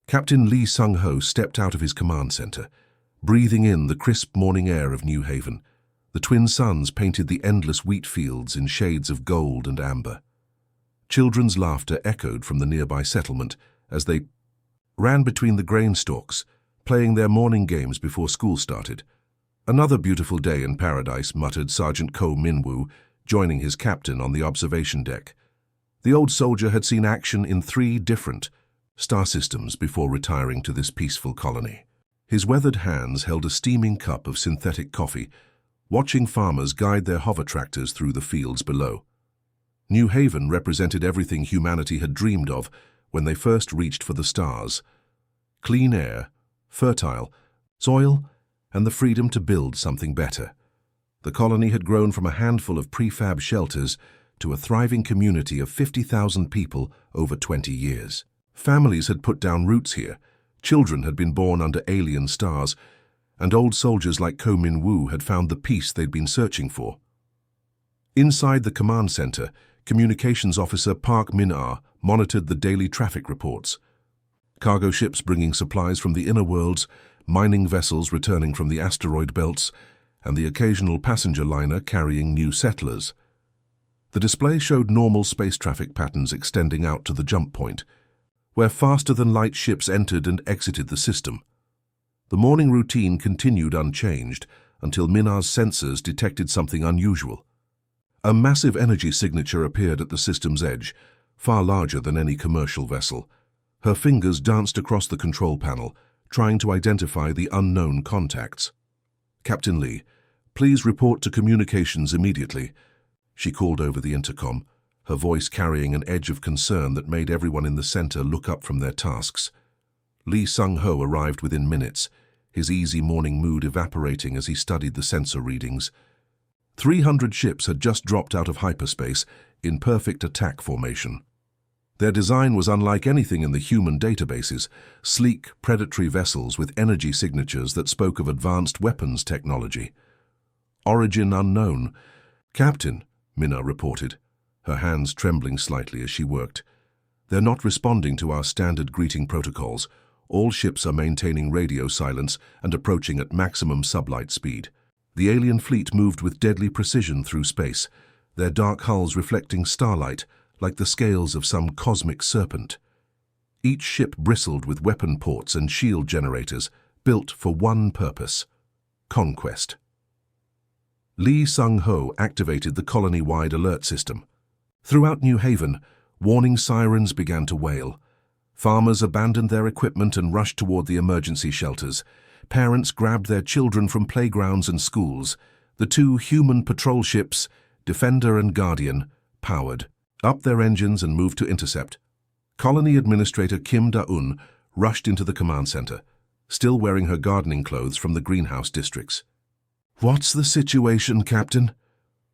Captain Lee Sung-ho stepped out of his command center, breathing in the crisp morning air of New Haven. The twin suns painted the endless wheat fields in shades of gold and amber. Children's laughter echoed from the nearby settlement as they ran between the grain stalks, playing their morning games before school started. "Another beautiful day in paradise," muttered Sergeant Ko Min-woo, joining his captain on the observation deck. The old soldier had seen action in 3 different star systems before retiring to this peaceful colony. His weathered hands held a steaming cup of synthetic coffee, watching farmers guide their hover tractors through the fields below. New Haven represented everything humanity had dreamed of when they first reached for the stars: clean air, fertile soil, and the freedom to build something better. The colony had grown from a handful of prefab shelters to a thriving community of 50,000 people over 20 years. Families had put down roots here, children had been born under alien stars, and old soldiers like Ko Min-woo had found the peace they'd been searching for. Inside the command center, Communications Officer Park Min-ah monitored the daily traffic reports. Cargo ships bringing supplies from the inner worlds, mining vessels returning from the asteroid belts, and the occasional passenger liner carrying new settlers. The display showed normal space traffic patterns extending out to the jump point, where faster-than-light ships entered and exited the system. The morning routine continued unchanged until Min-ah's sensors detected something unusual. A massive energy signature appeared at the system's edge, far larger than any commercial vessel. Her fingers danced across the control panel, trying to identify the unknown contacts. "Captain Lee, please report to communications immediately," she called over the intercom, her voice carrying an edge of concern that made everyone in the center look up from their tasks. Lee Sung-ho arrived within minutes, his easy morning mood evaporating as he studied the sensor readings. 300 ships had just dropped out of hyperspace in perfect attack formation. Their design was unlike anything in the human databases: sleek, predatory vessels with energy signatures that spoke of advanced weapons technology. "Origin unknown." "Captain," Min-ah reported, her hands trembling slightly as she worked. "They're not responding to our standard greeting protocols. All ships are maintaining radio silence and approaching at maximum sublight speed." The alien fleet moved with deadly precision through space, their dark hulls reflecting starlight like the scales of some cosmic serpent. Each ship bristled with weapon ports and shield generators, built for one purpose: conquest. Lee Sung-ho activated the colony-wide alert system. Throughout New Haven, warning sirens began to wail. Farmers abandoned their equipment and rushed toward the emergency shelters. Parents grabbed their children from playgrounds and schools. The 2 human patrol ships, Defender and Guardian, powered up their engines and moved to intercept. Colony Administrator Kim Da-eun rushed into the command center, still wearing her gardening clothes from the greenhouse districts. "What's the situation, Captain?"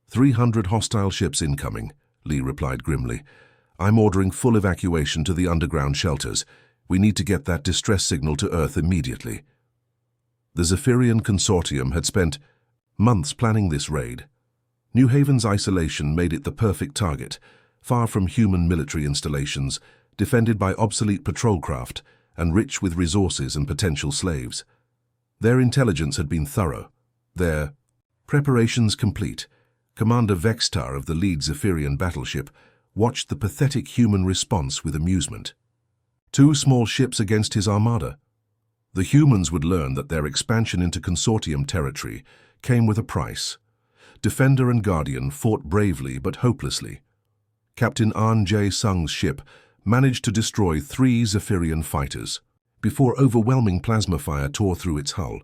300 hostile ships incoming," Lee replied grimly. "I'm ordering full evacuation to the underground shelters. We need to get that distress signal to Earth immediately." The Zephyrian Consortium had spent months planning this raid. New Haven's isolation made it the perfect target, far from human military installations, defended by obsolete patrol craft, and rich with resources and potential slaves. Their intelligence had been thorough. Their preparations complete, Commander Vextar of the lead Zephyrian battleship watched the pathetic human response with amusement. 2 small ships against his armada. The humans would learn that their expansion into consortium territory came with a price. Defender and Guardian fought bravely but hopelessly. Captain An Jae-sung's ship managed to destroy 3 Zephyrian fighters before overwhelming plasma fire tore through its hull.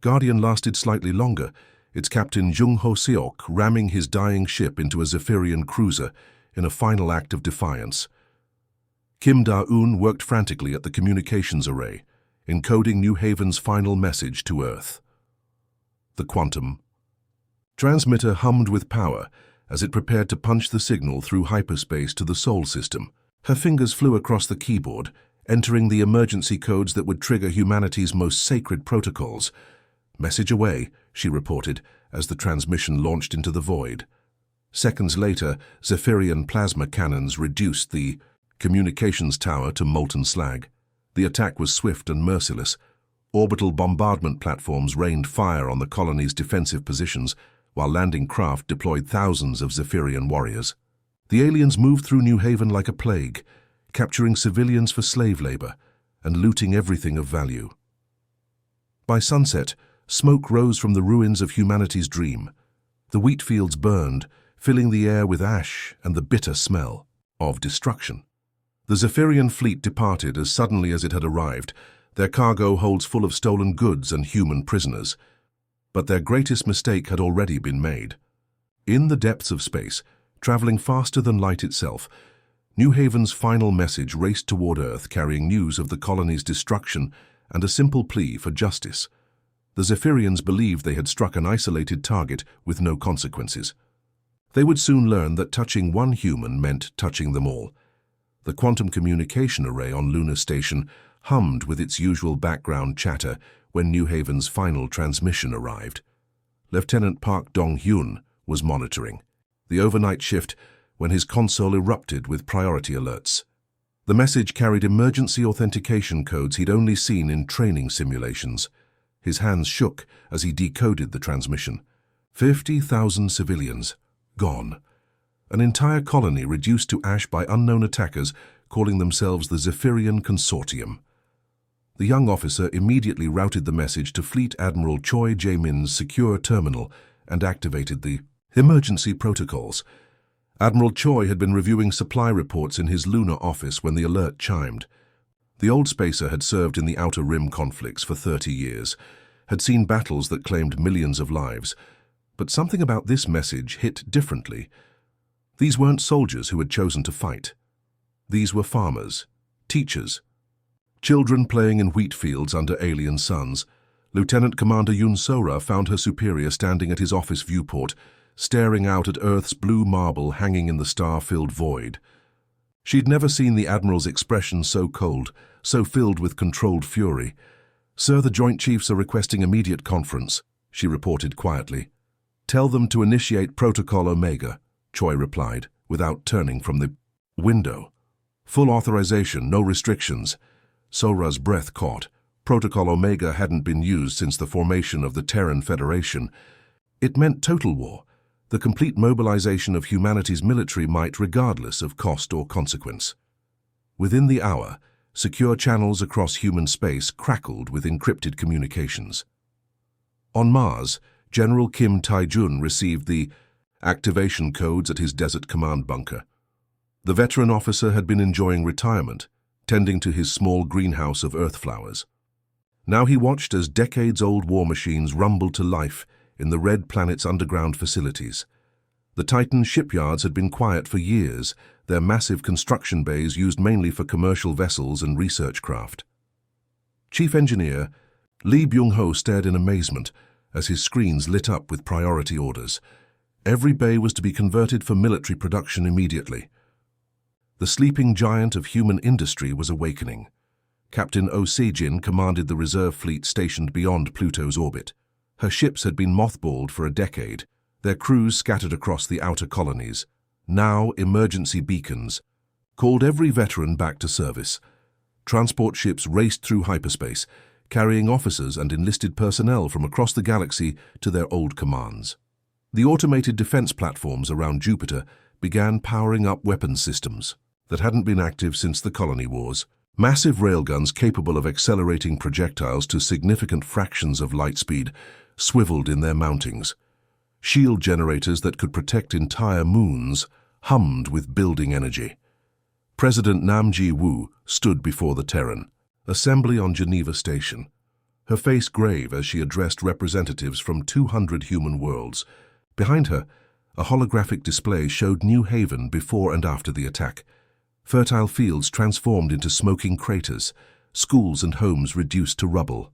Guardian lasted slightly longer, its captain Jung Ho-seok ramming his dying ship into a Zephyrian cruiser in a final act of defiance. Kim Da-eun worked frantically at the communications array, encoding New Haven's final message to Earth. The quantum transmitter hummed with power as it prepared to punch the signal through hyperspace to the Sol system. Her fingers flew across the keyboard, entering the emergency codes that would trigger humanity's most sacred protocols. "Message away," she reported as the transmission launched into the void. Seconds later, Zephyrian plasma cannons reduced the communications tower to molten slag. The attack was swift and merciless. Orbital bombardment platforms rained fire on the colony's defensive positions, while landing craft deployed thousands of Zephyrian warriors. The aliens moved through New Haven like a plague, capturing civilians for slave labor and looting everything of value. By sunset, smoke rose from the ruins of humanity's dream. The wheat fields burned, filling the air with ash and the bitter smell of destruction. The Zephyrian fleet departed as suddenly as it had arrived, their cargo holds full of stolen goods and human prisoners. But their greatest mistake had already been made. In the depths of space, traveling faster than light itself, New Haven's final message raced toward Earth carrying news of the colony's destruction and a simple plea for justice. The Zephyrians believed they had struck an isolated target with no consequences. They would soon learn that touching one human meant touching them all. The quantum communication array on Lunar Station hummed with its usual background chatter when New Haven's final transmission arrived. Lieutenant Park Dong-hyun was monitoring the overnight shift when his console erupted with priority alerts. The message carried emergency authentication codes he'd only seen in training simulations. His hands shook as he decoded the transmission. 50,000 civilians gone. An entire colony reduced to ash by unknown attackers calling themselves the Zephyrian Consortium. The young officer immediately routed the message to Fleet Admiral Choi Jae-min's secure terminal and activated the emergency protocols. Admiral Choi had been reviewing supply reports in his lunar office when the alert chimed. The old spacer had served in the Outer Rim conflicts for 30 years, had seen battles that claimed millions of lives, but something about this message hit differently. These weren't soldiers who had chosen to fight. These were farmers, teachers, children playing in wheat fields under alien suns. Lieutenant Commander Yoon So-ra found her superior standing at his office viewport, staring out at Earth's blue marble hanging in the star-filled void. She'd never seen the Admiral's expression so cold, so filled with controlled fury. "Sir, the Joint Chiefs are requesting immediate conference," she reported quietly. "Tell them to initiate Protocol Omega," Choi replied, without turning from the window. "Full authorization, no restrictions." So-ra's breath caught. Protocol Omega hadn't been used since the formation of the Terran Federation. It meant total war, the complete mobilization of humanity's military might regardless of cost or consequence. Within the hour, secure channels across human space crackled with encrypted communications. On Mars, General Kim Tae-jun received the activation codes at his desert command bunker. The veteran officer had been enjoying retirement, tending to his small greenhouse of earth flowers. Now he watched as decades-old war machines rumbled to life in the Red Planet's underground facilities. The Titan shipyards had been quiet for years, their massive construction bays used mainly for commercial vessels and research craft. Chief Engineer Lee Byung-ho stared in amazement as his screens lit up with priority orders. Every bay was to be converted for military production immediately. The sleeping giant of human industry was awakening. Captain Oh Se-jin commanded the reserve fleet stationed beyond Pluto's orbit. Her ships had been mothballed for a decade, their crews scattered across the outer colonies. Now emergency beacons called every veteran back to service. Transport ships raced through hyperspace, carrying officers and enlisted personnel from across the galaxy to their old commands. The automated defense platforms around Jupiter began powering up weapons systems that hadn't been active since the colony wars. Massive railguns capable of accelerating projectiles to significant fractions of light speed swiveled in their mountings. Shield generators that could protect entire moons hummed with building energy. President Nam Ji-woo stood before the Terran assembly on Geneva Station, her face grave as she addressed representatives from 200 human worlds. Behind her, a holographic display showed New Haven before and after the attack. Fertile fields transformed into smoking craters, schools and homes reduced to rubble.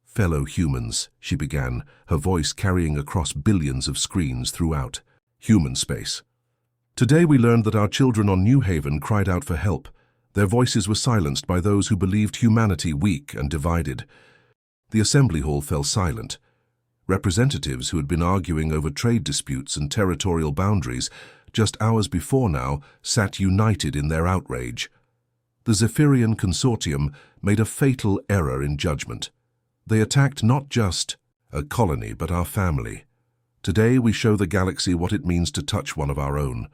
"Fellow humans," she began, her voice carrying across billions of screens throughout human space. "Today we learned that our children on New Haven cried out for help. Their voices were silenced by those who believed humanity weak and divided." The assembly hall fell silent. Representatives who had been arguing over trade disputes and territorial boundaries just hours before now sat united in their outrage. The Zephyrian Consortium made a fatal error in judgment. They attacked not just a colony, but our family. Today we show the galaxy what it means to touch one of our own.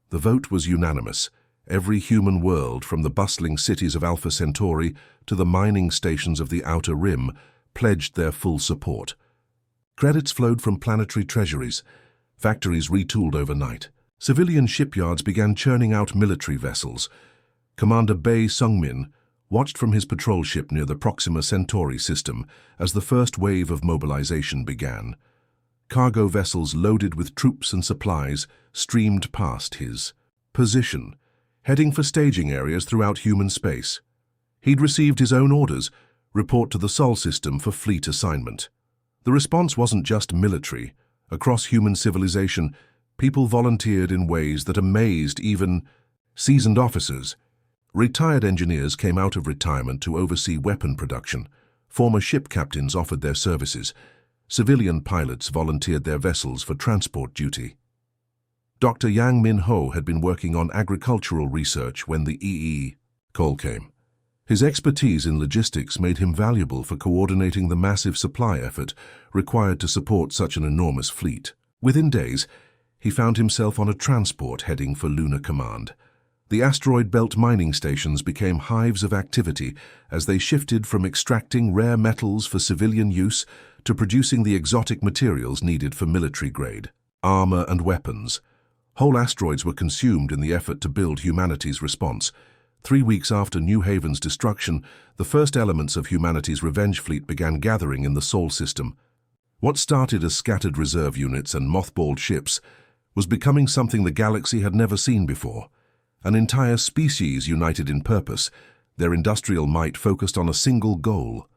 The vote was unanimous. Every human world, from the bustling cities of Alpha Centauri to the mining stations of the Outer Rim, pledged their full support. Credits flowed from planetary treasuries. Factories retooled overnight. Civilian shipyards began churning out military vessels. Commander Bae Sungmin watched from his patrol ship near the Proxima Centauri system as the first wave of mobilization began. Cargo vessels loaded with troops and supplies streamed past his position, heading for staging areas throughout human space. He'd received his own orders, report to the Sol system for fleet assignment. The response wasn't just military. Across human civilization, people volunteered in ways that amazed even seasoned officers. Retired engineers came out of retirement to oversee weapon production. Former ship captains offered their services. Civilian pilots volunteered their vessels for transport duty. Dr. Yang Min-ho had been working on agricultural research when the EE call came. His expertise in logistics made him valuable for coordinating the massive supply effort required to support such an enormous fleet. Within days, he found himself on a transport heading for Lunar Command. The asteroid belt mining stations became hives of activity as they shifted from extracting rare metals for civilian use to producing the exotic materials needed for military-grade armor and weapons. Whole asteroids were consumed in the effort to build humanity's response. 3 weeks after New Haven's destruction, the first elements of humanity's revenge fleet began gathering in the Sol system. What started as scattered reserve units and mothballed ships was becoming something the galaxy had never seen before. An entire species united in purpose, their industrial might focused on a single goal.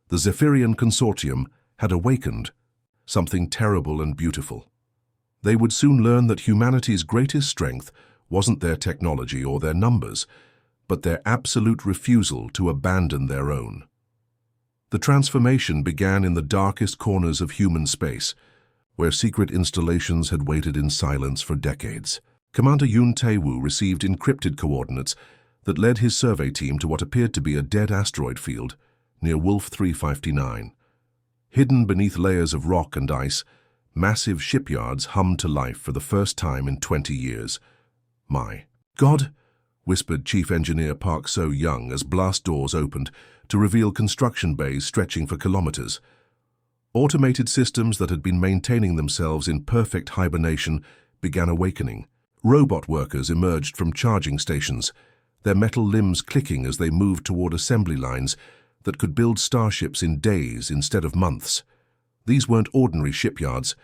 The Zephyrian Consortium had awakened something terrible and beautiful. They would soon learn that humanity's greatest strength wasn't their technology or their numbers, but their absolute refusal to abandon their own. The transformation began in the darkest corners of human space, where secret installations had waited in silence for decades. Commander Yoon Tae-woo received encrypted coordinates that led his survey team to what appeared to be a dead asteroid field near Wolf 359. Hidden beneath layers of rock and ice, massive shipyards hummed to life for the first time in 20 years. "My God," whispered Chief Engineer Park So-young as blast doors opened to reveal construction bays stretching for kilometers. Automated systems that had been maintaining themselves in perfect hibernation began awakening. Robot workers emerged from charging stations, their metal limbs clicking as they moved toward assembly lines that could build starships in days instead of months. These weren't ordinary shipyards.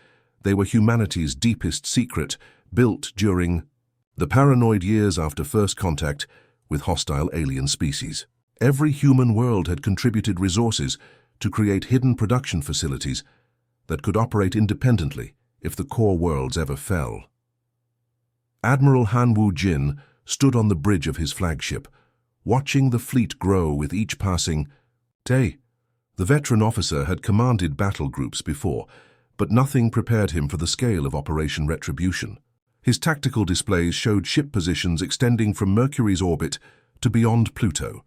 They were humanity's deepest secret, built during the paranoid years after first contact with hostile alien species. Every human world had contributed resources to create hidden production facilities that could operate independently if the core worlds ever fell. Admiral Han Woo-jin stood on the bridge of his flagship, watching the fleet grow with each passing day. The veteran officer had commanded battle groups before, but nothing prepared him for the scale of Operation Retribution. His tactical displays showed ship positions extending from Mercury's orbit to beyond Pluto,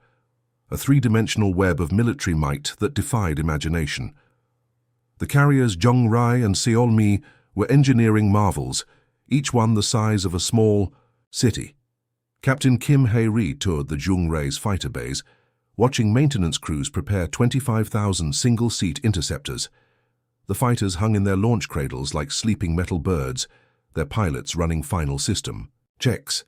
a three-dimensional web of military might that defied imagination. The carriers Jung-rai and Seol-mi were engineering marvels, each one the size of a small city. Captain Kim Hae-ri toured the Jung-rai's fighter bays, watching maintenance crews prepare 25,000 single-seat interceptors. The fighters hung in their launch cradles like sleeping metal birds, their pilots running final system checks.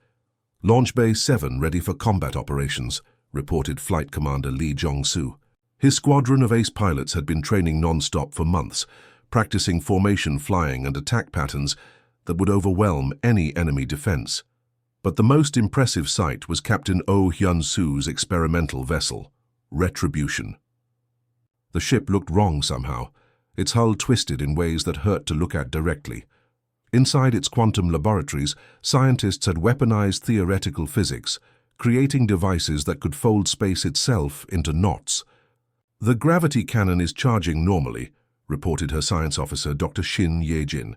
"Launch Bay 7 ready for combat operations," reported Flight Commander Lee Jong-soo. His squadron of ace pilots had been training non-stop for months, practicing formation flying and attack patterns that would overwhelm any enemy defense. But the most impressive sight was Captain Oh Hyun-soo's experimental vessel, Retribution. The ship looked wrong somehow, its hull twisted in ways that hurt to look at directly. Inside its quantum laboratories, scientists had weaponized theoretical physics, creating devices that could fold space itself into knots. "The gravity cannon is charging normally," reported her science officer, Dr. Shin Ye-jin.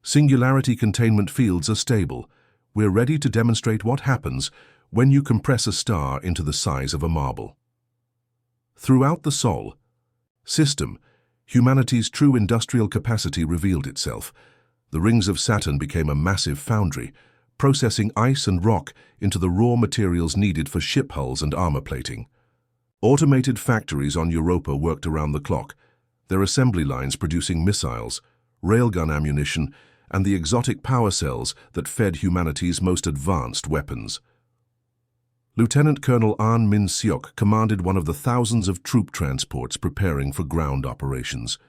"Singularity containment fields are stable. We're ready to demonstrate what happens when you compress a star into the size of a marble. Throughout the Sol system, humanity's true industrial capacity revealed itself. The rings of Saturn became a massive foundry, processing ice and rock into the raw materials needed for ship hulls and armor plating. Automated factories on Europa worked around the clock, their assembly lines producing missiles, railgun ammunition, and the exotic power cells that fed humanity's most advanced weapons. Lieutenant Colonel An Min Seok commanded one of the thousands of troop transports preparing for ground operations.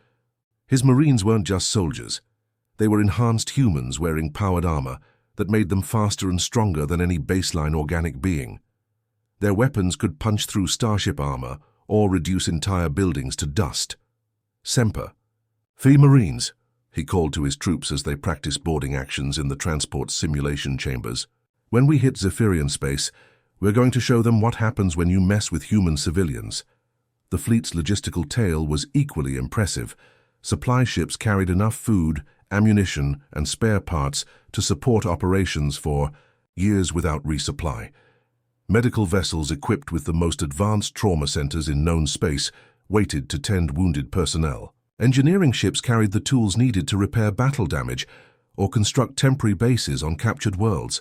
His Marines weren't just soldiers. They were enhanced humans wearing powered armor that made them faster and stronger than any baseline organic being. Their weapons could punch through starship armor or reduce entire buildings to dust. Semper, Fee Marines, he called to his troops as they practiced boarding actions in the transport simulation chambers. When we hit Zephyrian space, we're going to show them what happens when you mess with human civilians. The fleet's logistical tale was equally impressive. Supply ships carried enough food, ammunition, and spare parts to support operations for years without resupply. Medical vessels equipped with the most advanced trauma centers in known space waited to tend wounded personnel. Engineering ships carried the tools needed to repair battle damage or construct temporary bases on captured worlds.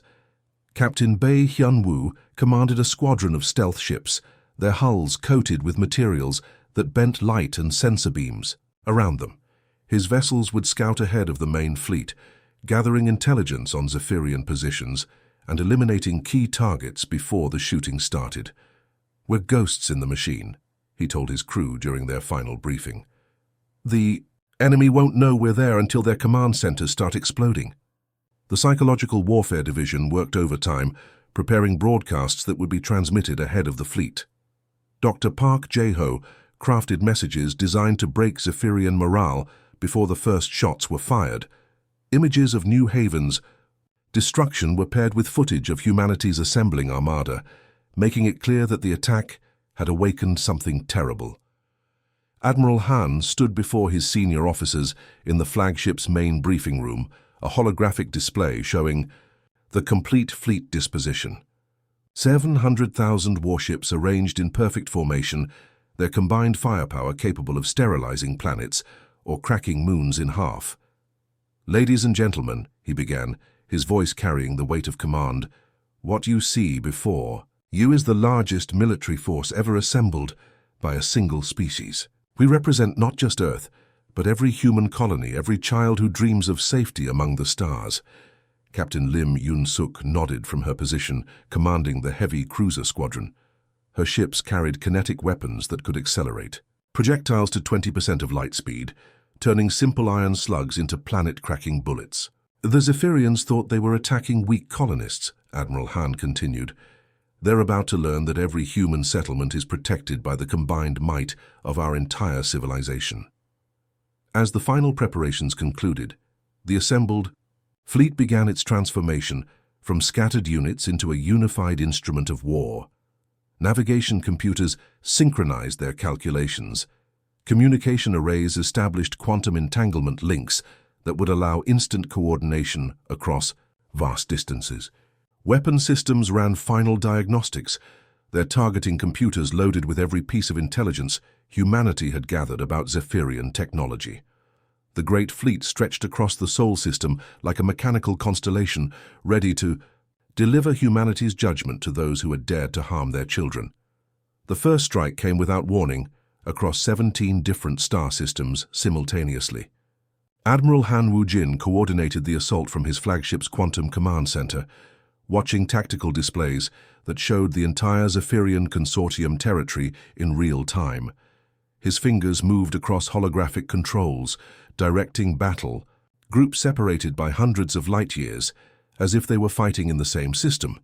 Captain Bei Hyun-woo commanded a squadron of stealth ships, their hulls coated with materials that bent light and sensor beams around them. His vessels would scout ahead of the main fleet, gathering intelligence on Zephyrian positions and eliminating key targets before the shooting started. "We're ghosts in the machine," he told his crew during their final briefing. "The enemy won't know we're there until their command centers start exploding." The Psychological Warfare Division worked overtime, preparing broadcasts that would be transmitted ahead of the fleet. Dr. Park Jae-ho crafted messages designed to break Zephyrian morale before the first shots were fired. Images of New Haven's destruction were paired with footage of humanity's assembling armada, making it clear that the attack had awakened something terrible. Admiral Han stood before his senior officers in the flagship's main briefing room, a holographic display showing the complete fleet disposition. 700,000 warships arranged in perfect formation, their combined firepower capable of sterilizing planets or cracking moons in half. "Ladies and gentlemen," he began, his voice carrying the weight of command, "what you see before you is the largest military force ever assembled by a single species. We represent not just Earth, but every human colony, every child who dreams of safety among the stars." Captain Lim Yoon-suk nodded from her position, commanding the heavy cruiser squadron. Her ships carried kinetic weapons that could accelerate projectiles to 20% of light speed, turning simple iron slugs into planet-cracking bullets. "The Zephyrians thought they were attacking weak colonists," Admiral Han continued. "They're about to learn that every human settlement is protected by the combined might of our entire civilization." As the final preparations concluded, the assembled fleet began its transformation from scattered units into a unified instrument of war. Navigation computers synchronized their calculations. Communication arrays established quantum entanglement links that would allow instant coordination across vast distances. Weapon systems ran final diagnostics, their targeting computers loaded with every piece of intelligence humanity had gathered about Zephyrian technology. The Great Fleet stretched across the Sol system like a mechanical constellation, ready to deliver humanity's judgment to those who had dared to harm their children. The first strike came without warning, across 17 different star systems simultaneously. Admiral Han Woo-jin coordinated the assault from his flagship's quantum command center, watching tactical displays that showed the entire Zephyrian consortium territory in real time. His fingers moved across holographic controls, directing battle, groups separated by hundreds of light-years, as if they were fighting in the same system.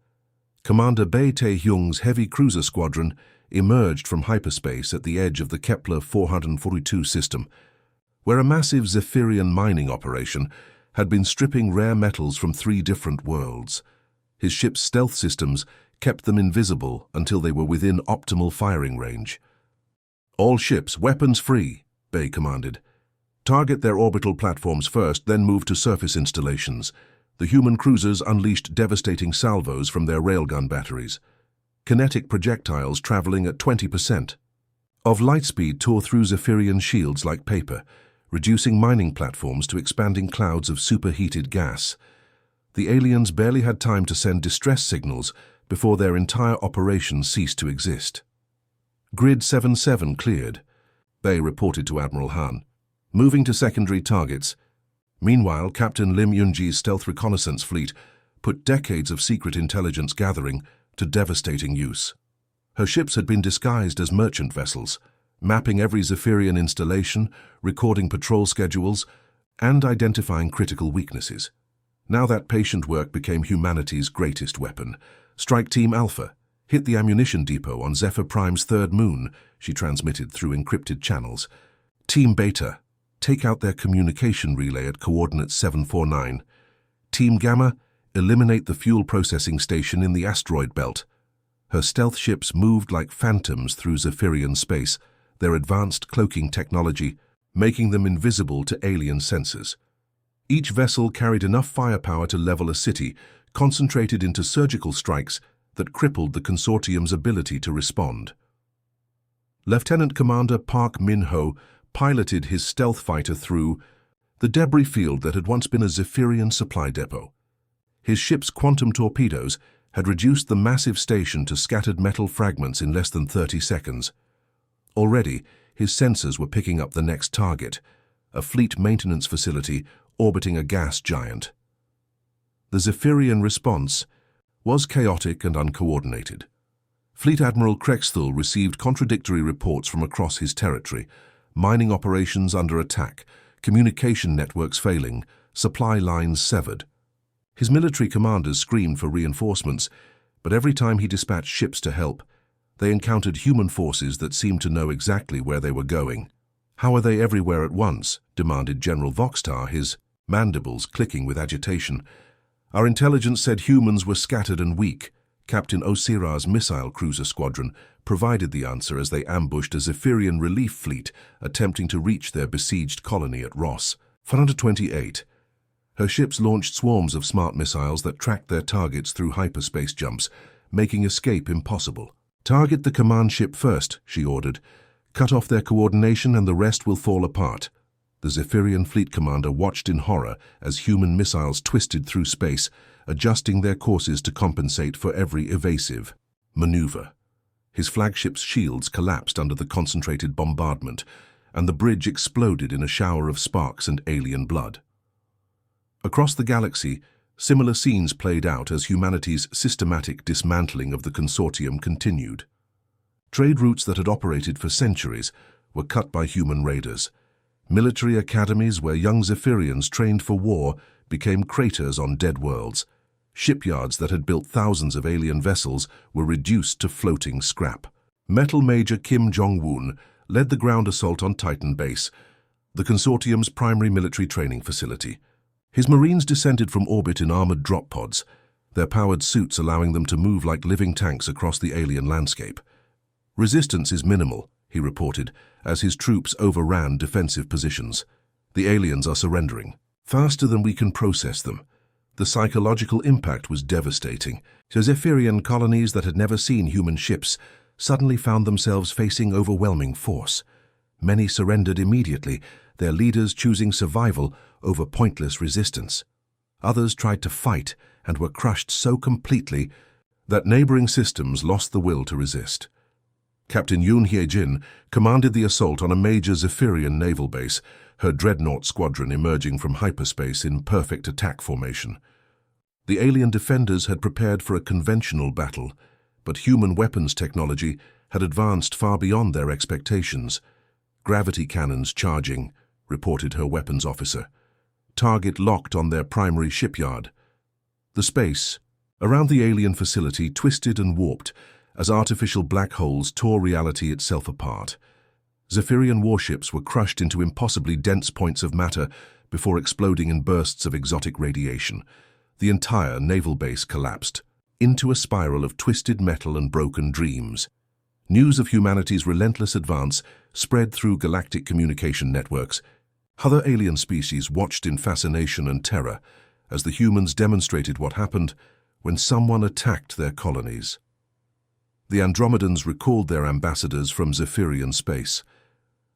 Commander Bae Tae-hyung's heavy cruiser squadron emerged from hyperspace at the edge of the Kepler 442 system, where a massive Zephyrian mining operation had been stripping rare metals from 3 different worlds. His ship's stealth systems kept them invisible until they were within optimal firing range. "All ships, weapons free," Bae commanded. "Target their orbital platforms first, then move to surface installations. The human cruisers unleashed devastating salvos from their railgun batteries, kinetic projectiles traveling at 20%. Of light speed tore through Zephyrian shields like paper, reducing mining platforms to expanding clouds of superheated gas. The aliens barely had time to send distress signals before their entire operation ceased to exist. Grid 77 cleared, Bay reported to Admiral Han. Moving to secondary targets. Meanwhile, Captain Lim Yunji's stealth reconnaissance fleet put decades of secret intelligence gathering to devastating use. Her ships had been disguised as merchant vessels, mapping every Zephyrian installation, recording patrol schedules, and identifying critical weaknesses. Now that patient work became humanity's greatest weapon. Strike Team Alpha, hit the ammunition depot on Zephyr Prime's third moon, she transmitted through encrypted channels. Team Beta, take out their communication relay at coordinates 749. Team Gamma, eliminate the fuel processing station in the asteroid belt. Her stealth ships moved like phantoms through Zephyrian space, their advanced cloaking technology making them invisible to alien sensors. Each vessel carried enough firepower to level a city, concentrated into surgical strikes that crippled the consortium's ability to respond. Lieutenant Commander Park Min-ho piloted his stealth fighter through the debris field that had once been a Zephyrian supply depot. His ship's quantum torpedoes had reduced the massive station to scattered metal fragments in less than 30 seconds. Already, his sensors were picking up the next target, a fleet maintenance facility orbiting a gas giant. The Zephyrian response was chaotic and uncoordinated. Fleet Admiral Krexthul received contradictory reports from across his territory, mining operations under attack, communication networks failing, supply lines severed. His military commanders screamed for reinforcements, but every time he dispatched ships to help, they encountered human forces that seemed to know exactly where they were going. "How are they everywhere at once?" demanded General Voxtar, his mandibles clicking with agitation. "Our intelligence said humans were scattered and weak." Captain Osira's missile cruiser squadron provided the answer as they ambushed a Zephyrian relief fleet attempting to reach their besieged colony at Ross. 428. Her ships launched swarms of smart missiles that tracked their targets through hyperspace jumps, making escape impossible. "Target the command ship first," she ordered. "Cut off their coordination and the rest will fall apart." The Zephyrian fleet commander watched in horror as human missiles twisted through space, adjusting their courses to compensate for every evasive maneuver. His flagship's shields collapsed under the concentrated bombardment, and the bridge exploded in a shower of sparks and alien blood. Across the galaxy, similar scenes played out as humanity's systematic dismantling of the consortium continued. Trade routes that had operated for centuries were cut by human raiders. Military academies where young Zephyrians trained for war became craters on dead worlds. Shipyards that had built thousands of alien vessels were reduced to floating scrap. Metal Major Kim Jong-woon led the ground assault on Titan Base, the consortium's primary military training facility. His Marines descended from orbit in armored drop pods, their powered suits allowing them to move like living tanks across the alien landscape. "Resistance is minimal," he reported, as his troops overran defensive positions. "The aliens are surrendering faster than we can process them." The psychological impact was devastating. Zephyrian colonies that had never seen human ships suddenly found themselves facing overwhelming force. Many surrendered immediately, their leaders choosing survival over pointless resistance. Others tried to fight and were crushed so completely that neighboring systems lost the will to resist. Captain Yoon Hye-jin commanded the assault on a major Zephyrian naval base, her dreadnought squadron emerging from hyperspace in perfect attack formation. The alien defenders had prepared for a conventional battle, but human weapons technology had advanced far beyond their expectations. "Gravity cannons charging," reported her weapons officer. "Target locked on their primary shipyard." The space around the alien facility twisted and warped as artificial black holes tore reality itself apart. Zephyrian warships were crushed into impossibly dense points of matter before exploding in bursts of exotic radiation. The entire naval base collapsed into a spiral of twisted metal and broken dreams. News of humanity's relentless advance spread through galactic communication networks. Other alien species watched in fascination and terror as the humans demonstrated what happened when someone attacked their colonies. The Andromedans recalled their ambassadors from Zephyrian space.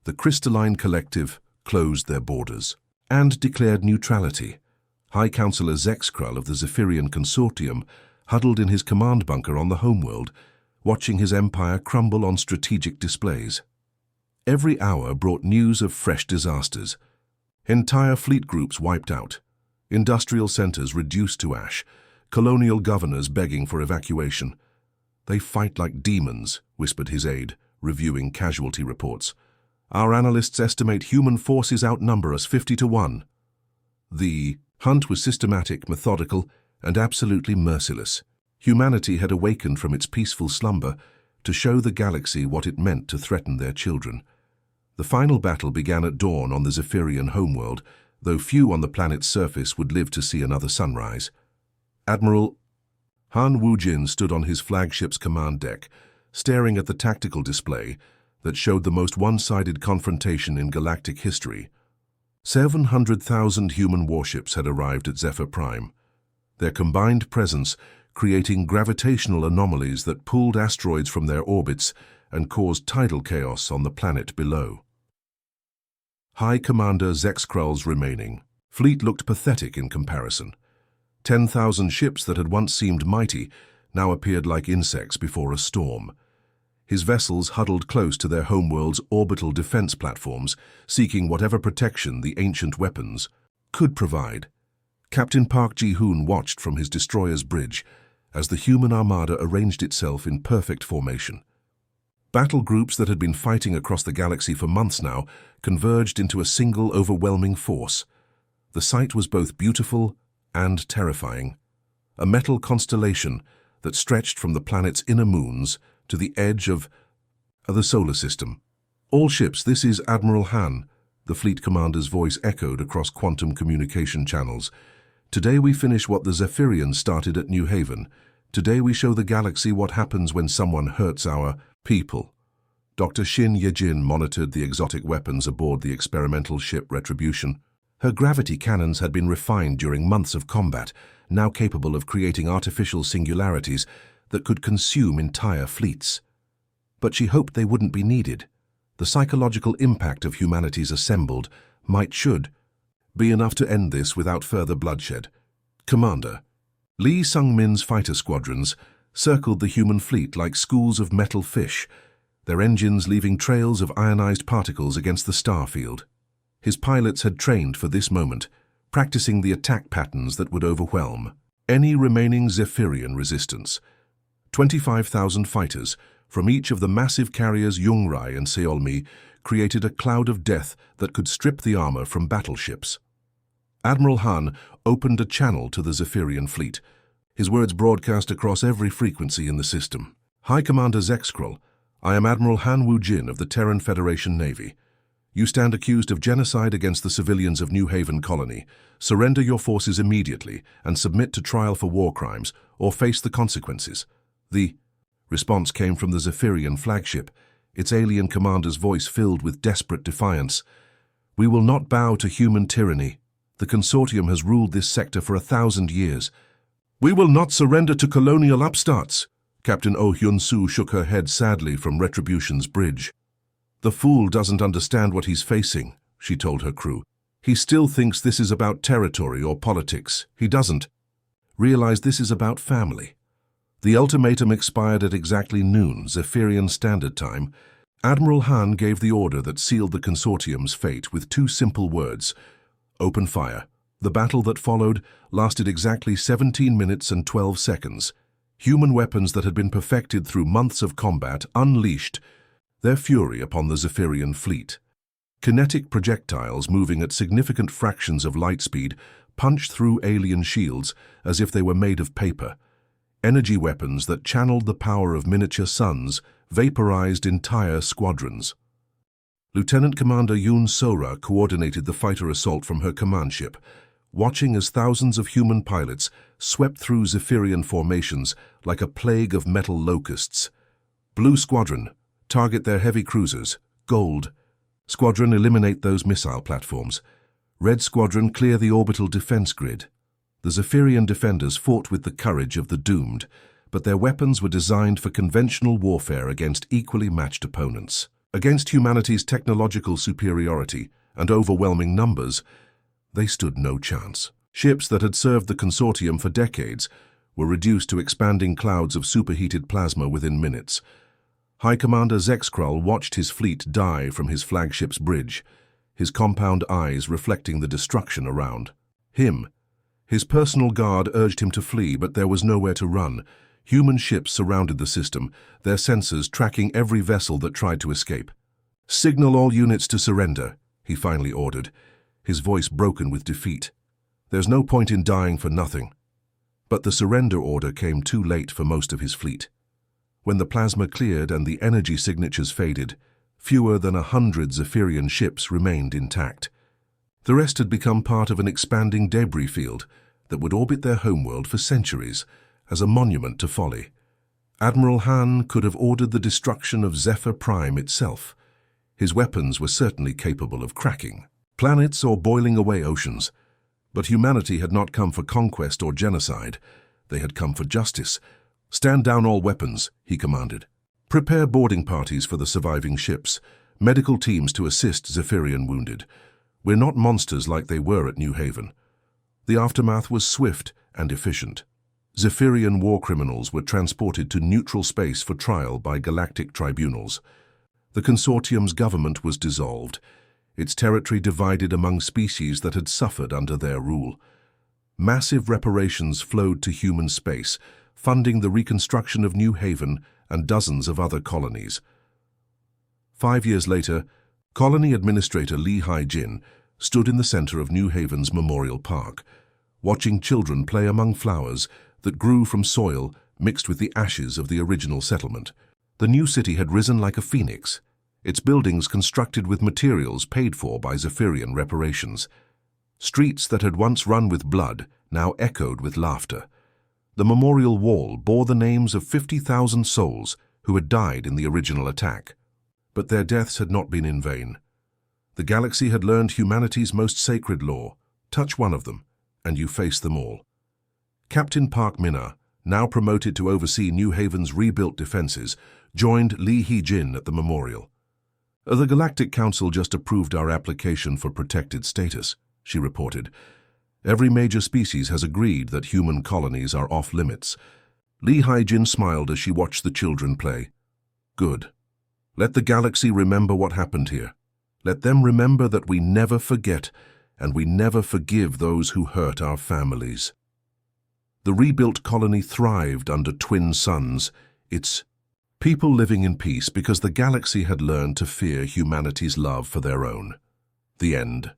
The Crystalline Collective closed their borders and declared neutrality. High Counselor Zexkrul of the Zephyrian Consortium huddled in his command bunker on the homeworld, watching his empire crumble on strategic displays. Every hour brought news of fresh disasters. Entire fleet groups wiped out, industrial centers reduced to ash, colonial governors begging for evacuation. "They fight like demons," whispered his aide, reviewing casualty reports. "Our analysts estimate human forces outnumber us 50-1. The hunt was systematic, methodical, and absolutely merciless. Humanity had awakened from its peaceful slumber to show the galaxy what it meant to threaten their children. The final battle began at dawn on the Zephyrian homeworld, though few on the planet's surface would live to see another sunrise. Admiral Han Wujin stood on his flagship's command deck, staring at the tactical display that showed the most one-sided confrontation in galactic history. 700,000 human warships had arrived at Zephyr Prime, their combined presence creating gravitational anomalies that pulled asteroids from their orbits and caused tidal chaos on the planet below. High Commander Zexkrul's remaining fleet looked pathetic in comparison. 10,000 ships that had once seemed mighty now appeared like insects before a storm. His vessels huddled close to their homeworld's orbital defense platforms, seeking whatever protection the ancient weapons could provide. Captain Park Ji-hoon watched from his destroyer's bridge as the human armada arranged itself in perfect formation. Battle groups that had been fighting across the galaxy for months now converged into a single overwhelming force. The sight was both beautiful and terrifying. A metal constellation that stretched from the planet's inner moons to the edge of the solar system. "All ships, this is Admiral Han," the fleet commander's voice echoed across quantum communication channels. "Today we finish what the Zephyrians started at New Haven. Today we show the galaxy what happens when someone hurts our people." Dr. Shin Yejin monitored the exotic weapons aboard the experimental ship Retribution. Her gravity cannons had been refined during months of combat, now capable of creating artificial singularities that could consume entire fleets. But she hoped they wouldn't be needed. The psychological impact of humanity's assembled should be enough to end this without further bloodshed. Commander Lee Sung-min's fighter squadrons circled the human fleet like schools of metal fish, their engines leaving trails of ionized particles against the star field. His pilots had trained for this moment, practicing the attack patterns that would overwhelm any remaining Zephyrian resistance. 25,000 fighters from each of the massive carriers Yungrai and Seolmi created a cloud of death that could strip the armor from battleships. Admiral Han opened a channel to the Zephyrian fleet, his words broadcast across every frequency in the system. "High Commander Zexkrul, I am Admiral Han Wujin of the Terran Federation Navy. You stand accused of genocide against the civilians of New Haven Colony. Surrender your forces immediately and submit to trial for war crimes or face the consequences." The response came from the Zephyrian flagship, its alien commander's voice filled with desperate defiance. "We will not bow to human tyranny. The consortium has ruled this sector for 1,000 years. We will not surrender to colonial upstarts." Captain Oh Hyun-soo shook her head sadly from Retribution's bridge. "The fool doesn't understand what he's facing," she told her crew. "He still thinks this is about territory or politics. He doesn't realize this is about family." The ultimatum expired at exactly noon, Zephyrian Standard Time. Admiral Han gave the order that sealed the consortium's fate with two simple words: open fire. The battle that followed lasted exactly 17 minutes and 12 seconds. Human weapons that had been perfected through months of combat unleashed their fury upon the Zephyrian fleet. Kinetic projectiles moving at significant fractions of light speed punched through alien shields as if they were made of paper. Energy weapons that channeled the power of miniature suns vaporized entire squadrons. Lieutenant Commander Yoon Sora coordinated the fighter assault from her command ship, watching as thousands of human pilots swept through Zephyrian formations like a plague of metal locusts. "Blue Squadron, target their heavy cruisers. Gold Squadron, eliminate those missile platforms. Red Squadron, clear the orbital defense grid." The Zephyrian defenders fought with the courage of the doomed, but their weapons were designed for conventional warfare against equally matched opponents. Against humanity's technological superiority and overwhelming numbers, they stood no chance. Ships that had served the consortium for decades were reduced to expanding clouds of superheated plasma within minutes. High Commander Zexkrull watched his fleet die from his flagship's bridge, his compound eyes reflecting the destruction around him. His personal guard urged him to flee, but there was nowhere to run. Human ships surrounded the system, their sensors tracking every vessel that tried to escape. "Signal all units to surrender," he finally ordered, his voice broken with defeat. "There's no point in dying for nothing." But the surrender order came too late for most of his fleet. When the plasma cleared and the energy signatures faded, fewer than 100 Zephyrian ships remained intact. The rest had become part of an expanding debris field that would orbit their homeworld for centuries as a monument to folly. Admiral Han could have ordered the destruction of Zephyr Prime itself. His weapons were certainly capable of cracking planets or boiling away oceans. But humanity had not come for conquest or genocide. They had come for justice. "Stand down all weapons," he commanded. "Prepare boarding parties for the surviving ships, medical teams to assist Zephyrian wounded. We're not monsters like they were at New Haven." The aftermath was swift and efficient. Zephyrian war criminals were transported to neutral space for trial by galactic tribunals. The consortium's government was dissolved, its territory divided among species that had suffered under their rule. Massive reparations flowed to human space, funding the reconstruction of New Haven and dozens of other colonies. 5 years later, Colony Administrator Lee Hai-jin stood in the center of New Haven's Memorial Park, watching children play among flowers that grew from soil mixed with the ashes of the original settlement. The new city had risen like a phoenix, its buildings constructed with materials paid for by Zephyrian reparations. Streets that had once run with blood now echoed with laughter. The memorial wall bore the names of 50,000 souls who had died in the original attack. But their deaths had not been in vain. The galaxy had learned humanity's most sacred law: touch one of them, and you face them all. Captain Park Minna, now promoted to oversee New Haven's rebuilt defenses, joined Lee Hee-jin at the memorial. "The Galactic Council just approved our application for protected status," she reported. "Every major species has agreed that human colonies are off limits." Lee Hai-jin smiled as she watched the children play. "Good. Let the galaxy remember what happened here. Let them remember that we never forget, and we never forgive those who hurt our families." The rebuilt colony thrived under twin suns, its people living in peace because the galaxy had learned to fear humanity's love for their own. The end.